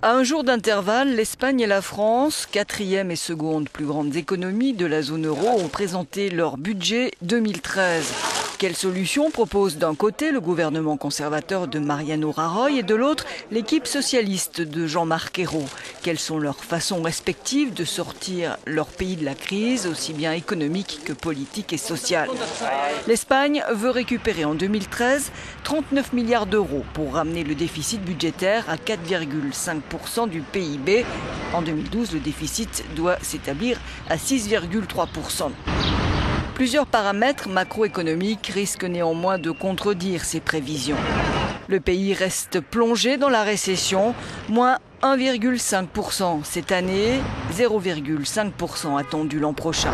À un jour d'intervalle, l'Espagne et la France, quatrième et seconde plus grandes économies de la zone euro, ont présenté leur budget 2013. Quelle solution propose d'un côté le gouvernement conservateur de Mariano Rajoy et de l'autre l'équipe socialiste de Jean-Marc Ayrault? Quelles sont leurs façons respectives de sortir leur pays de la crise, aussi bien économique que politique et sociale? L'Espagne veut récupérer en 2013 39 milliards d'euros pour ramener le déficit budgétaire à 4,5% du PIB. En 2012, le déficit doit s'établir à 6,3%. Plusieurs paramètres macroéconomiques risquent néanmoins de contredire ces prévisions. Le pays reste plongé dans la récession, moins 1,5% cette année, 0,5% attendu l'an prochain.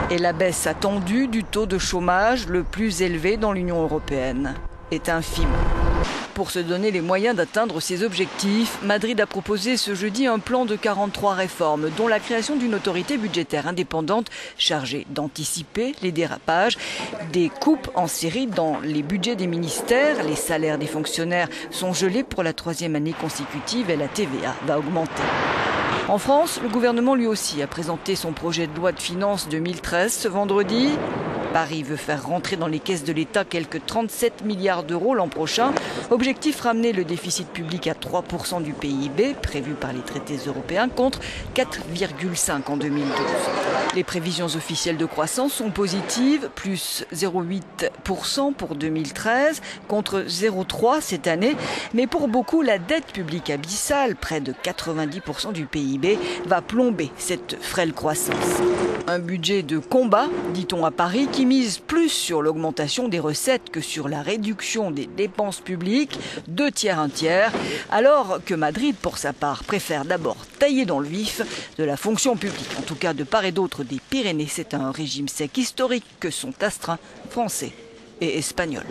Et la baisse attendue du taux de chômage, le plus élevé dans l'Union européenne, est infime. Pour se donner les moyens d'atteindre ses objectifs, Madrid a proposé ce jeudi un plan de 43 réformes, dont la création d'une autorité budgétaire indépendante chargée d'anticiper les dérapages, des coupes en série dans les budgets des ministères, les salaires des fonctionnaires sont gelés pour la 3e année consécutive et la TVA va augmenter. En France, le gouvernement lui aussi a présenté son projet de loi de finances 2013 ce vendredi. Paris veut faire rentrer dans les caisses de l'État quelques 37 milliards d'euros l'an prochain. Objectif, ramener le déficit public à 3% du PIB, prévu par les traités européens, contre 4,5% en 2012. Les prévisions officielles de croissance sont positives, plus 0,8% pour 2013, contre 0,3% cette année. Mais pour beaucoup, la dette publique abyssale, près de 90% du PIB, va plomber cette frêle croissance. Un budget de combat, dit-on à Paris, qui mise plus sur l'augmentation des recettes que sur la réduction des dépenses publiques, 2 tiers, 1 tiers, alors que Madrid, pour sa part, préfère d'abord tailler dans le vif de la fonction publique. En tout cas, de part et d'autre des Pyrénées, c'est un régime sec historique que sont astreints français et espagnols.